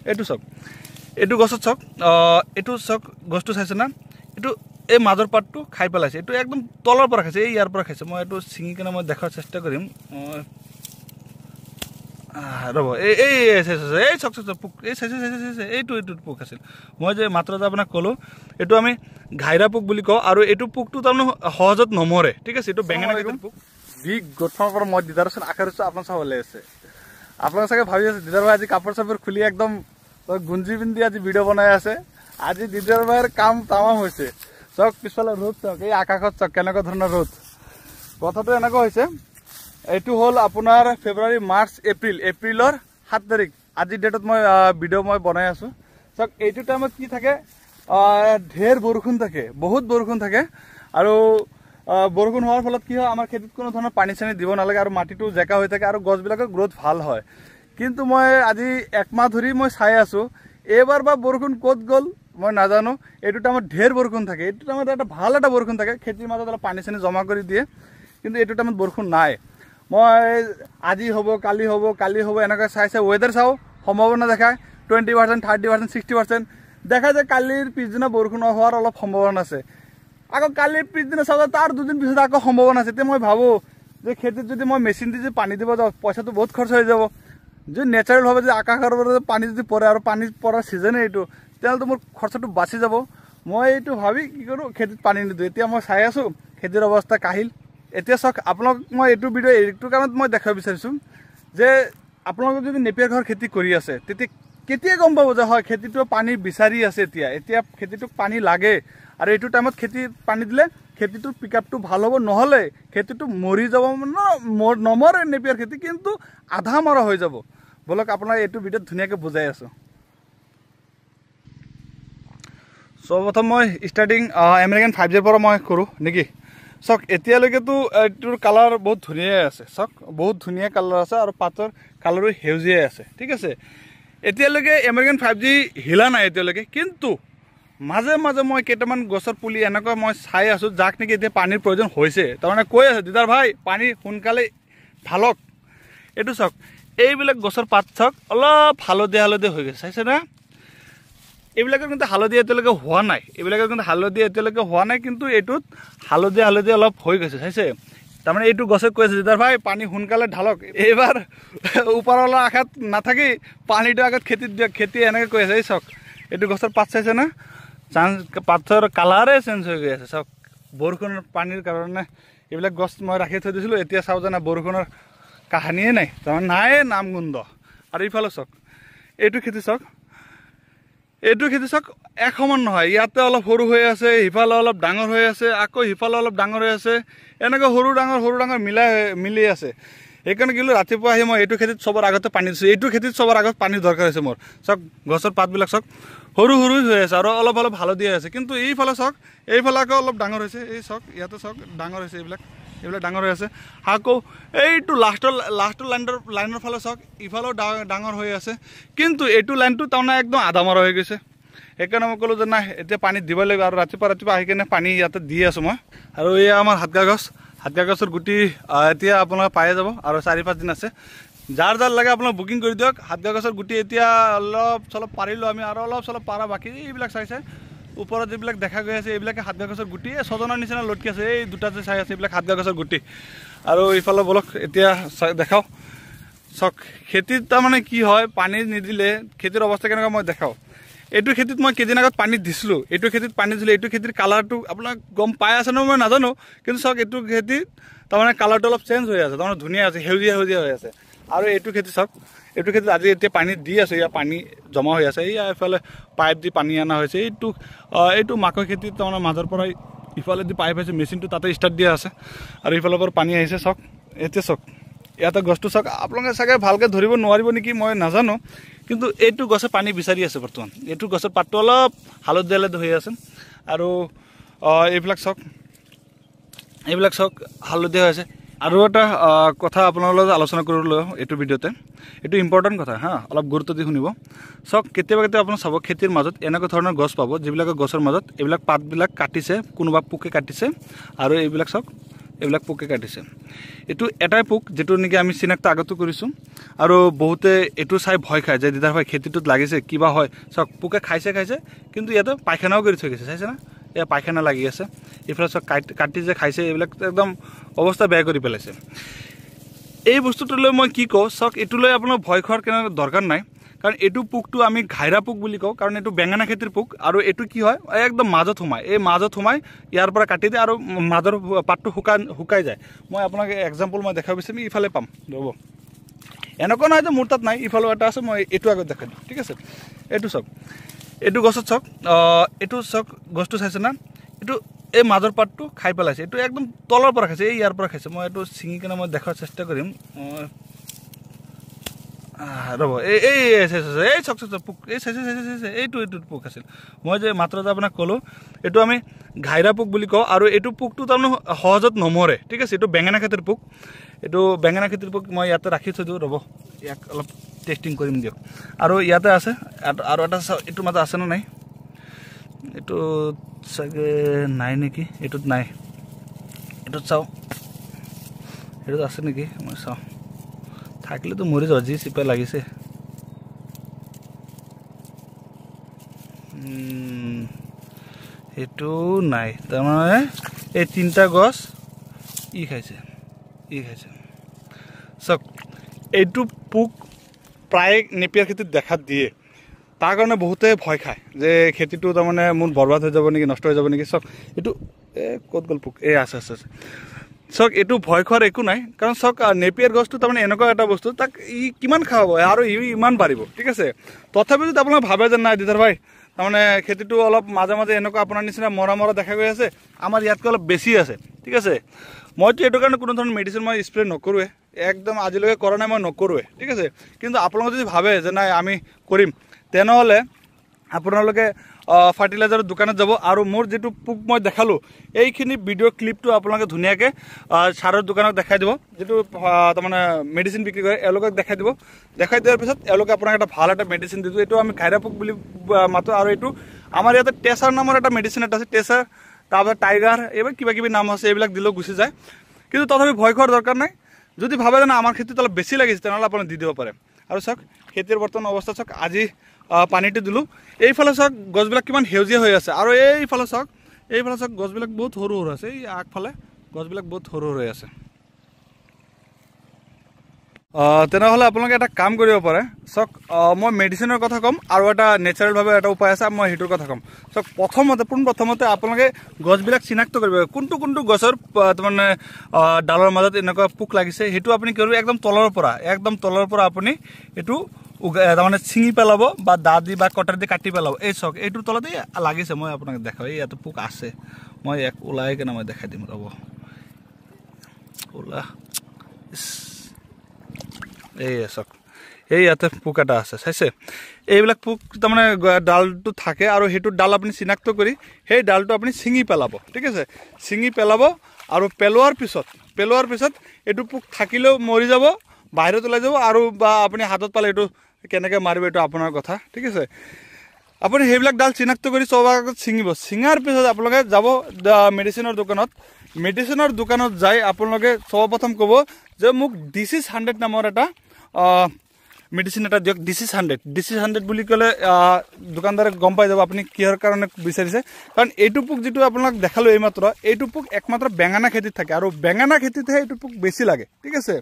এইটো চাওক এইটো গছত চাওক এইটো চাওক গছটো চাইছে না এইটো এই মাজৰ পাতটো খাই পেলাইছে এইটো একদম তলৰ পৰা খাইছে এই ইয়াৰ পৰা খাইছে মই এইটো ছিঙি কিনে মই দেখাৰ চেষ্টা কৰিম ৰ'ব এই চাওক পোক এই চাইছে এইটো পোক আছিল মই যে মাত্ৰ যে আপোনাক ক'লোঁ এইটো আমি ঘাইৰা পোক বুলি কওঁ আৰু এইটো পোকটো তাৰমানে সহজত নমৰে ঠিক আছে এইটো বেঙেনা পোক বিগ গঠনৰ পৰা মই দিদাৰ ওচৰত আশা কৰিছোঁ আপোনাৰ চাবলৈ আছে আপোনালোকে চাগে ভাবি আছে দিদাৰ ভাই আজি কাপোৰ চাপোৰ খুলি একদম গুঞ্জি পিন্ধি আজি ভিডিঅ' বনাই আছে আজি দিদাৰ ভাইৰ কাম তামাম হৈছে চাওক পিছফালে ৰ'দ চাওক এই আকাশত চাওক কেনেকুৱা ধৰণৰ ৰ'দ কথাটো এনেকুৱা হৈছে এইটো হ'ল আপোনাৰ ফেব্ৰুৱাৰী মাৰ্চ এপ্ৰিলৰ 7 তাৰিখ আজি ডেটত মই ভিডিঅ' মই বনাই আছোঁ চাওক এইটো টাইমত কি থাকে ঢেৰ বৰষুণ থাকে বহুত বৰষুণ থাকে আৰু বৰষুণ হোৱাৰ ফলত কি হয় আমাৰ খেতিত কোনো ধৰণৰ পানী চানী দিব নালাগে আৰু মাটিটো জেকা হৈ থাকে আৰু গছবিলাকৰ গ্ৰোথ ভাল হয় কিন্তু মই আজি একমাহ ধৰি মই চাই আছোঁ এইবাৰ বা বৰষুণ ক'ত গ'ল মই নাজানো এইটো টাইমত ঢেৰ বৰষুণ থাকে এইটো টাইমত এটা ভাল এটা বৰষুণ থাকে খেতিৰ মাজত অলপ পানী চানী জমা কৰি দিয়ে কিন্তু এইটো টাইমত বৰষুণ নাই মই আজি হ'ব কালি হ'ব এনেকৈ চাই ৱেডাৰ চাওঁ সম্ভাৱনা দেখায় 20%, 30%, 60% দেখা যায় কালিৰ পিছদিনা বৰষুণ হোৱাৰ অলপ সম্ভাৱনা আছে আকৌ কালিৰ পিছদিনা চাওঁ তাৰ দুদিন পিছত আকৌ সম্ভাৱনা আছে এতিয়া মই ভাবোঁ যে খেতিত যদি মই মেচিন দি যদি পানী দিব যাওঁ পইচাটো বহুত খৰচ হৈ যাব যদি নেচাৰেল ভাৱে যদি আকাশৰ পৰা পানী যদি পৰে আৰু পানী পৰাৰ ছিজনে এইটো তেতিয়াহ'লেতো মোৰ খৰচাটো বাচি যাব মই এইটো ভাবি কি কৰোঁ খেতিত পানী নিদিওঁ এতিয়া মই চাই আছোঁ খেতিৰ অৱস্থা কাহিল এতিয়া চাওক আপোনালোক মই এইটো ভিডিঅ' এইটো কাৰণত মই দেখাব বিচাৰিছোঁ যে আপোনালোকে যদি নেপিয়াৰ ঘৰ খেতি কৰি আছে তেতিয়া কেতিয়া গম পাব যে হয় খেতিটো পানী বিচাৰি আছে এতিয়া খেতিটোক পানী লাগে আৰু এইটো টাইমত খেতি পানী দিলে খেতিটোৰ পিকআপটো ভাল হ'ব নহ'লে খেতিটো মৰি যাব নমৰে নেপিয়াৰ খেতি কিন্তু আধা মৰা হৈ যাব বলক আপোনাৰ এইটো ভিডিঅ'ত ধুনীয়াকৈ বুজাই আছোঁ সৰ্বপ্ৰথম মই ষ্টাৰ্টিং আমেৰিকান 5G পৰা মই কৰোঁ নেকি চাওক এতিয়ালৈকেতো এইটোৰ কালাৰ বহুত ধুনীয়াই আছে চাওক বহুত ধুনীয়া কালাৰ আছে আৰু পাতৰ কালাৰো সেউজীয়াই আছে ঠিক আছে এতিয়ালৈকে আমেৰিকান 5G হিলা নাই এতিয়ালৈকে কিন্তু মাজে মাজে মই কেইটামান গছৰ পুলি এনেকৈ মই চাই আছোঁ যাক নেকি এতিয়া পানীৰ প্ৰয়োজন হৈছে তাৰমানে কৈ আছে দিদাৰ ভাই পানী সোনকালে ঢালক এইটো চাওক এইবিলাক গছৰ পাত চাওক অলপ হালধীয়া হৈ গৈছে চাইছে না এইবিলাকৰ কিন্তু হালধীয়া এতিয়ালৈকে হোৱা নাই কিন্তু এইটোত হালধীয়া অলপ হৈ গৈছে চাইছে তাৰমানে এইটো গছে কৈ আছে দিদাৰ ভাই পানী সোনকালে ঢালক এইবাৰ ওপৰৱালা আশাত নাথাকি পানীটো আগত খেতিত দিয়ক খেতি এনেকৈ কৈ আছে এই চাওক এইটো গছৰ পাত চাইছে না পাতৰ কালাৰে চেঞ্জ হৈ গৈ আছে চাওক বৰষুণৰ পানীৰ কাৰণে এইবিলাক গছ মই ৰাখি থৈ দিছিলোঁ এতিয়া চাওঁ জানা বৰষুণৰ কাহানিয়ে নাই তাৰমানে নাই নাম গোন্ধ আৰু ইফালে চাওক এইটো খেতি চাওক এক সমান নহয় ইয়াতে অলপ সৰু হৈ আছে সিফালে অলপ ডাঙৰ হৈ আছে আকৌ সিফালে অলপ ডাঙৰ হৈ আছে এনেকৈ সৰু ডাঙৰ মিলি আছে সেইকাৰণে কি ৰাতিপুৱা আহি মই এইটো খেতিত চবৰ আগতে পানী দিছোঁ এইটো খেতিত চবৰ আগত পানীৰ দৰকাৰ হৈছে মোৰ চাওক গছৰ পাতবিলাক চাওক সৰু হৈ আছে আৰু অলপ হালধীয়া আছে কিন্তু এইফালে চাওক এইফালে আকৌ অলপ ডাঙৰ হৈছে এই চাওক ইয়াতে চাওক ডাঙৰ হৈছে এইবিলাক ডাঙৰ হৈ আছে আকৌ এইটো লাষ্টৰ লাইনৰ ফালে চাওক ইফালেও ডাঙৰ হৈ আছে কিন্তু এইটো লাইনটো তাৰমানে একদম আধা মৰা হৈ গৈছে সেইকাৰণে মই ক'লোঁ যে নাই এতিয়া পানী দিব লাগিব আৰু ৰাতিপুৱা আহি কিনে পানী ইয়াতে দি আছোঁ মই আৰু এয়া আমাৰ হাতগা গছৰ গুটি এতিয়া আপোনালোকে পাই যাব আৰু 4-5 দিন আছে যাৰ লাগে আপোনালোক বুকিং কৰি দিয়ক হাতগা গছৰ গুটি এতিয়া অলপ চলপ পাৰিলোঁ আমি আৰু অলপ চলপ পাৰা বাকী এইবিলাক চাইছে ওপৰত যিবিলাক দেখা গৈ আছে এইবিলাকে হাতগা গছৰ গুটি ছজনৰ নিচিনা লটকি আছে এই দুটা যে চাই আছে এইবিলাক হাতগা গছৰ গুটি আৰু ইফালে বলক এতিয়া দেখাওঁ চাওক খেতিত তাৰমানে কি হয় পানী নিদিলে খেতিৰ অৱস্থা কেনেকুৱা মই দেখাওঁ এইটো খেতিত মই কেইদিন আগত পানী দিছিলোঁ এইটো খেতিৰ কালাৰটো আপোনাক গম পাই আছে ন মই নাজানো কিন্তু চাওক এইটো খেতিত তাৰমানে কালাৰটো অলপ চেঞ্জ হৈ আছে তাৰমানে ধুনীয়া আছে সেউজীয়া হৈ আছে আৰু এইটো খেতি চাওক এইটো খেতিত আজি এতিয়া পানী দি আছোঁ ইয়াৰ পানী জমা হৈ আছে এয়া এইফালে পাইপ দি পানী অনা হৈছে এইটো মাকৈ খেতিত তাৰমানে মাজৰ পৰা ইফালে দি পাইপ আছে মেচিনটো তাতে ষ্টাৰ্ট দিয়া আছে আৰু ইফালৰ পৰা পানী আহিছে চাওক এতিয়া চাওক ইয়াতে গছটো চাওক আপোনালোকে চাগে ভালকৈ ধৰিব নোৱাৰিব নেকি মই নাজানো কিন্তু এইটো গছে পানী বিচাৰি আছে বৰ্তমান এইটো গছৰ পাতটো অলপ হালধীয়া হৈ আছে আৰু এইবিলাক চাওক হালধীয়া হৈ আছে আৰু এটা কথা আপোনালোকৰ লগত আলোচনা কৰিবলৈ এইটো ভিডিঅ'তে এইটো ইম্পৰ্টেণ্ট কথা হা অলপ গুৰুত্ব দি শুনিব চাওক কেতিয়াবা আপোনাৰ চাব খেতিৰ মাজত এনেকুৱা ধৰণৰ গছ পাব যিবিলাকৰ গছৰ মাজত এইবিলাক পাতবিলাক কাটিছে কোনোবা পোকে কাটিছে আৰু এইবিলাক চাওক এইবিলাক পোকে কাটিছে এইটো এটাই পোক যেটো নেকি আমি চিনাক্ত আগতো কৰিছো আৰু বহুতে এইটো চাই ভয় খায় যে দিদাৰ ভাই খেতিটোত লাগিছে কিবা হয় সক পোকে খাইছে কিন্তু ইয়াতে পায়খানাও কৰি থৈ গৈছে চাইছে না এয়া পায়খানা লাগি আছে ইফালে সক কাটি যে খাইছে এইবিলাক একদম অৱস্থা বেয়া কৰি পেলাইছে এই বস্তুটোলৈ মই কি কওঁ সক এটোলৈ আপোনাৰ ভয় খোৱাৰ কোনো দৰকাৰ নাই কাৰণ এটো পোকটো আমি ঘাইৰা পোক বুলি কওঁ কাৰণ এটো বেঙেনা খেতিৰ পোক আৰু এটো কি হয় একদম মাজত সোমায় এই মাজত সোমায় ইয়াৰ পৰা কাটি দিয়ে আৰু মাজৰ পাতটো শুকাই যায় মই আপোনাক এক্সাম্পল মই দেখাব বিচাৰিম ইফালে পাম ৰ'ব এনেকুৱা নহয় যে মোৰ তাত নাই ইফালে এটা আছে মই এটো আগত দেখাই দিম ঠিক আছে এটো সক এটো গছত সক এটো সক গছটো চাইছে না এটো এই মাজৰ পাতটো খাই পেলাইছে এটো একদম তলৰ পৰা খাইছে এই ইয়াৰ পৰা খাইছে মই এটো ছিঙি কিনে মই দেখাৰ চেষ্টা কৰিম ৰ'ব এই চক পোক এইটো পোক আছিল মই যে মাত্ৰ যে আপোনাক ক'লো এইটো আমি ঘাইৰা পোক বুলি কওঁ আৰু এইটো পোকটো তাৰমানে সহজত নমৰে ঠিক আছে এইটো বেঙেনা খেতিৰ পোক এইটো বেঙেনা খেতিৰ পোক মই ইয়াতে ৰাখি থৈ দিওঁ ৰ'ব ইয়াক অলপ টেষ্টিং কৰিম দিয়ক আৰু ইয়াতে আছে আৰু এটা এইটো মাজত আছে নে নাই এইটো চাগে নাই নেকি এইটোত নাই এইটোত চাওঁ এইটোত আছে নেকি মই চাওঁ থাকিলে তো মৰি যাব যি চিপা লাগিছে এইটো নাই তাৰমানে এই তিনটা গছ ই খাইছে চক এইটো পোক প্ৰায় নেপিয়াৰ খেতিত দেখা দিয়ে তাৰ কাৰণে বহুতে ভয় খায় যে খেতিটো তাৰমানে মোৰ বৰবাদ হৈ যাব নেকি নষ্ট হৈ যাব নেকি চক এইটো ক'ত গ'ল পোক আছে চক এইটো ভয় খোৱাৰ একো নাই কাৰণ চক নেপিয়াৰ গছটো তাৰমানে এনেকুৱা এটা বস্তু তাক ই কিমান খাব আৰু ই ইমান বাঢ়িব ঠিক আছে তথাপিও যদি আপোনালোকে ভাবে যে নাই দিদাৰ ভাই তাৰমানে খেতিটো অলপ মাজে এনেকুৱা আপোনাৰ নিচিনা মৰা দেখা গৈ আছে আমাৰ ইয়াতকৈ অলপ বেছি আছে ঠিক আছে মইতো এইটো কাৰণে কোনো ধৰণৰ মেডিচিন মই স্প্ৰে নকৰোৱে একদম আজিলৈকে কৰা নাই মই নকৰোৱে ঠিক আছে কিন্তু আপোনালোকে যদি ভাবে যে নাই আমি কৰিম তেনেহ'লে আপোনালোকে ফাৰ্টিলাইজাৰৰ দোকানত যাব আৰু মোৰ যেটো পোক মই দেখালো এইখিনি ভিডিঅ' ক্লিপটো আপোনালোকে ধুনীয়াকৈ সাৰৰ দোকানত দেখাই দিব যেটো তাৰমানে মেডিচিন বিক্ৰী কৰে এওঁলোকক দেখাই দিয়াৰ পিছত এওঁলোকে আপোনাক এটা ভাল এটা মেডিচিন দিব এইটো আমি ঘাইৰা পোক বুলি মাতো আৰু এইটো আমাৰ ইয়াতে টেছাৰ নামৰ এটা মেডিচিন এটা আছে টেছাৰ তাৰপিছত টাইগাৰ এইবিলাক কিবা নাম আছে এইবিলাক দিলেও গুচি যায় কিন্তু তথাপি ভয় খোৱাৰ দৰকাৰ নাই যদি ভাবে যে আমাৰ খেতিত অলপ বেছি লাগিছে তেনেহ'লে আপুনি দি দিব পাৰে আৰু চাওক খেতিৰ বৰ্তমান অৱস্থা চাওক আজি পানীটো দিলোঁ এইফালে চাওক গছবিলাক কিমান সেউজীয়া হৈ আছে আৰু এইফালে চাওক গছবিলাক বহুত সৰু আছে এই আগফালে গছবিলাক বহুত সৰু হৈ আছে তেনেহ'লে আপোনালোকে এটা কাম কৰিব পাৰে চাওক মই মেডিচিনৰ কথা ক'ম আৰু এটা নেচাৰেলভাৱে এটা উপায় আছে মই সেইটোৰ কথা ক'ম চাওক পোনপ্ৰথমতে আপোনালোকে গছবিলাক চিনাক্ত কৰিব কোনটো গছৰ তাৰমানে ডালৰ মাজত এনেকুৱা পোক লাগিছে সেইটো আপুনি কৰিব একদম তলৰ পৰা আপুনি এইটো তাৰমানে ছিঙি পেলাব বা দা দি বা কটাৰ দি কাটি পেলাব এই চাওক এইটোৰ তলতে লাগিছে মই আপোনাক দেখাওঁ এই ইয়াতে পোক আছে মই এক ওলাই কেনে মই দেখাই দিম ৰ'ব ওলা এই চাওক এই ইয়াতে পোক এটা আছে চাইছে এইবিলাক পোক তাৰমানে ডালটো থাকে আৰু সেইটো ডাল আপুনি চিনাক্ত কৰি সেই ডালটো আপুনি ছিঙি পেলাব ঠিক আছে ছিঙি পেলাব আৰু পেলোৱাৰ পিছত এইটো পোক থাকিলেও মৰি যাব বাহিৰত ওলাই যাব আৰু বা আপুনি হাতত পালে এইটো কেনেকৈ মাৰিব এইটো আপোনাৰ কথা ঠিক আছে আপুনি সেইবিলাক ডাল চিনাক্ত কৰি চব আগত ছিঙাৰ পিছত আপোনালোকে যাব মেডিচিনৰ দোকানত যাই আপোনালোকে সৰ্বপ্ৰথম ক'ব যে মোক ডিচিজ 100 নামৰ এটা মেডিচিন এটা দিয়ক ডিচিজ 100 বুলি ক'লে দোকানদাৰে গম পাই যাব আপুনি কিহৰ কাৰণে বিচাৰিছে কাৰণ এইটো পোক যিটো আপোনাক দেখালোঁ এইমাত্ৰ এইটো পোক একমাত্ৰ বেঙেনা খেতিত থাকে আৰু বেঙেনা খেতিতহে এইটো পোক বেছি লাগে ঠিক আছে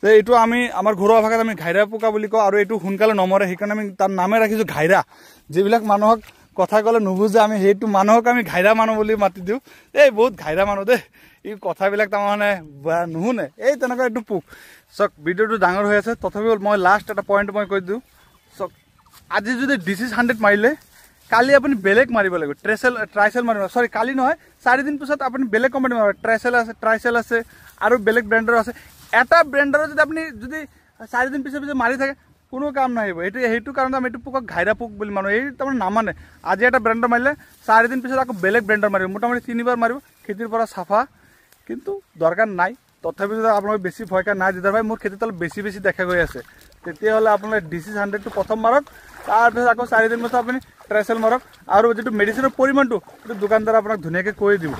যে এইটো আমি আমাৰ ঘৰুৱা ভাষাত আমি ঘাইৰা পোকা বুলি কওঁ আৰু এইটো সোনকালে নমৰে সেইকাৰণে আমি তাৰ নামে ৰাখিছোঁ ঘাইৰা যিবিলাক মানুহক কথা ক'লে নুবুজে আমি সেইটো মানুহক আমি ঘাইৰা মানুহ বুলি মাতি দিওঁ এই বহুত ঘাইৰা মানুহ দেই এই কথাবিলাক তাৰমানে নুশুনে এই তেনেকুৱা এইটো পোক চাওক ভিডিঅ'টো ডাঙৰ হৈ আছে তথাপিও মই লাষ্ট এটা পইণ্ট মই কৈ দিওঁ চাওক আজি যদি ডিচিজ 100 মাৰিলে কালি আপুনি বেলেগ মাৰিব লাগিব ট্ৰাইচেল মাৰিব চৰি কালি নহয় 4 দিন পিছত আপুনি বেলেগ কোম্পানী মাৰিব ট্ৰাইচেল আছে আৰু বেলেগ ব্ৰেণ্ডৰ আছে এটা ব্ৰেণ্ডৰ যদি আপুনি 4 দিন পিছে মাৰি থাকে কোনো কাম নাহিব সেইটো কাৰণে আমি এইটো পোকক ঘাইৰা পোক বুলি মানো এই তাৰমানে নামানে আজি এটা ব্ৰেণ্ডৰ মাৰিলে 4 দিন পিছত আকৌ বেলেগ ব্ৰেণ্ডৰ মাৰিব মোটামুটি 3বাৰ মাৰিব খেতিৰ পৰা চাফা কিন্তু দৰকাৰ নাই তথাপিও যদি আপোনালোকে বেছি ভয় খায় নাই দিদাৰ ভাই মোৰ খেতিত অলপ বেছি দেখা গৈ আছে তেতিয়াহ'লে আপোনালোকে ডিচিজ 100টো প্ৰথম মাৰক তাৰপিছত আকৌ 4 দিন পিছত আপুনি ট্ৰাইচেল মাৰক আৰু যিটো মেডিচিনৰ পৰিমাণটো সেইটো দোকানদাৰে আপোনাক ধুনীয়াকৈ কৈ দিব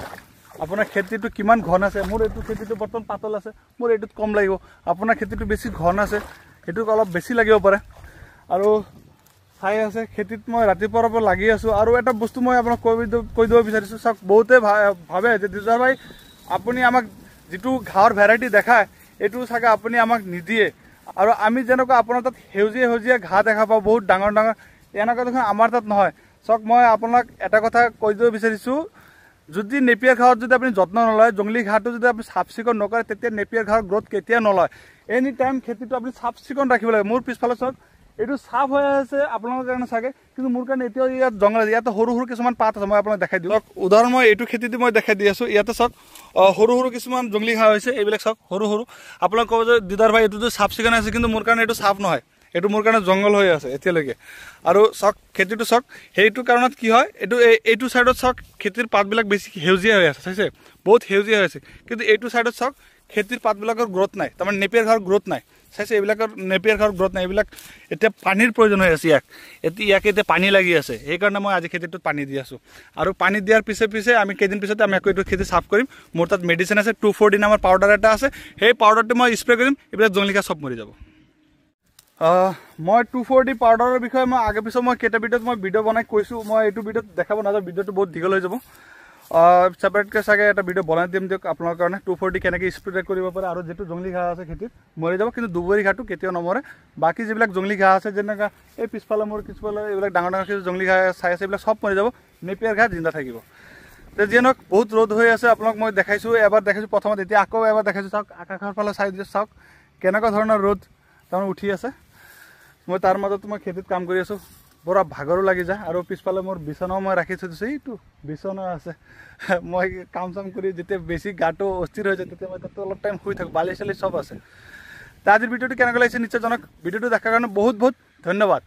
আপোনাৰ খেতিটো কিমান ঘন আছে। মোৰ এইটো খেতিটো বৰ্তমান পাতল আছে, মোৰ এইটোত কম লাগিব। আপোনাৰ খেতিটো বেছি ঘন আছে, সেইটোক অলপ বেছি লাগিব পাৰে। আৰু চাই আছে খেতিত মই ৰাতিপুৱাৰ পৰা লাগি আছোঁ। আৰু এটা বস্তু মই আপোনাক কৈ দিব বিচাৰিছোঁ, চাওক বহুতে ভাবে যে দিদাৰ ভাই আপুনি আমাক যিটো ঘাঁহৰ ভেৰাইটি দেখায় এইটো চাগে আপুনি আমাক নিদিয়ে। আৰু আমি যেনেকুৱা আপোনাৰ তাত সেউজীয়া সেউজীয়া ঘাঁহ দেখা পাওঁ বহুত ডাঙৰ ডাঙৰ, এনেকুৱা দেখোন আমাৰ তাত নহয়। চাওক মই আপোনাক এটা কথা কৈ দিব বিচাৰিছোঁ, যদি নেপিয়াৰ ঘাঁহত যদি আপুনি যত্ন নলয়, জংলী ঘাঁহটো যদি আপুনি চাফ চিকুণ নকৰে, তেতিয়া নেপিয়াৰ ঘাঁহৰ গ্ৰোথ কেতিয়া নলয়। এনি টাইম খেতিটো আপুনি চাফ চিকুণ ৰাখিব লাগে। মোৰ পিছফালে চাওক এইটো চাফ হৈ আছে আপোনালোকৰ কাৰণে চাগে, কিন্তু মোৰ কাৰণে এতিয়াও ইয়াত জংঘল আছে। ইয়াতে সৰু সৰু কিছুমান পাত আছে, মই আপোনাক দেখাই দিওঁ। উদাহৰণ মই এইটো খেতিটো মই দেখাই দি আছোঁ। ইয়াতে চাওক সৰু সৰু কিছুমান জংলী ঘাঁহ হৈছে, এইবিলাক চাওক সৰু সৰু। আপোনাক ক'ব যে দিদাৰ ভাই এইটোতো চাফ চিকুণ আছে, কিন্তু মোৰ কাৰণে এইটো চাফ নহয়, এইটো মোৰ কাৰণে জংঘল হৈ আছে এতিয়ালৈকে। আৰু চাওক খেতিটো চাওক, সেইটো কাৰণত কি হয়, এইটো চাইডত চাওক খেতিৰ পাতবিলাক বেছি সেউজীয়া হৈ আছে, চাইছে বহুত সেউজীয়া হৈ আছে। কিন্তু এইটো চাইডত চাওক খেতিৰ পাতবিলাকৰ গ্ৰোথ নাই, তাৰমানে নেপিয়াৰ ঘাঁহৰ গ্ৰোথ নাই, চাইছে এইবিলাকৰ নেপিয়াৰ ঘাঁহৰ গ্ৰোথ নাই। এইবিলাক এতিয়া পানীৰ প্ৰয়োজন হৈ আছে, ইয়াক এতিয়া পানী লাগি আছে, সেইকাৰণে মই আজি খেতিটোত পানী দি আছোঁ। আৰু পানী দিয়াৰ পিছে আমি কেইদিন পিছতে আমি আকৌ এইটো খেতি চাফ কৰিম। মোৰ তাত মেডিচিন আছে, 2,4-D নামৰ পাউডাৰ এটা আছে, সেই পাউডাৰটো মই স্প্ৰে কৰিম, এইবিলাক জংলী ঘাঁহ চব মৰি যাব। মই 2,4-D পাউডাৰৰ বিষয়ে মই আগে পিছত মই কেইটা ভিডিঅ'ত মই ভিডিঅ' বনাই কৈছোঁ। মই এইটো ভিডিঅ'ত দেখাব নাযাওঁ, ভিডিঅ'টো বহুত দীঘল হৈ যাব। ছেপাৰেটকৈ চাগে এটা ভিডিঅ' বনাই দিম দিয়ক আপোনাৰ কাৰণে, 2,4-D কেনেকৈ স্প্ৰে কৰিব পাৰে। আৰু যিটো জংলী ঘাঁহ আছে খেতিত মৰি যাব, কিন্তু দুবৰি ঘাঁহটো কেতিয়াও নমৰে। বাকী যিবিলাক জংলী ঘাঁহ আছে, যেনেকৈ এই পিছফালে মোৰ পিছফালে এইবিলাক ডাঙৰ ডাঙৰ কিছু জংলী ঘাঁহ চাই আছে, এইবিলাক চব মৰি যাব, নেপিয়াৰ ঘাঁহ জিন্দা থাকিব। তো যিয়ে নহওক বহুত ৰ'দ হৈ আছে, আপোনাক মই দেখাইছোঁ, এবাৰ দেখাইছোঁ প্ৰথমত, এতিয়া আকৌ এবাৰ দেখাইছোঁ। চাওক আকাশৰ ফালে চাই দিছোঁ, চাওক কেনেকুৱা ধৰণৰ ৰ'দ তাৰমানে উঠি আছে। মই তাৰ মাজত মই খেতিত কাম কৰি আছোঁ, পুৰা ভাগৰো লাগি যায়। আৰু পিছফালে মোৰ বিচনাও মই ৰাখি থৈ দিছোঁ, এইটো বিচনা আছে। মই কাম চাম কৰি যেতিয়া বেছি গাটো অস্থিৰ হৈ যায়, তেতিয়া মই তাতে অলপ টাইম শুই থাকোঁ, বালি চালি চব আছে। তো আজিৰ ভিডিঅ'টো কেনেকুৱা লাগিছে নিশ্চয় জনাওক। ভিডিঅ'টো দেখাৰ কাৰণে বহুত বহুত ধন্যবাদ।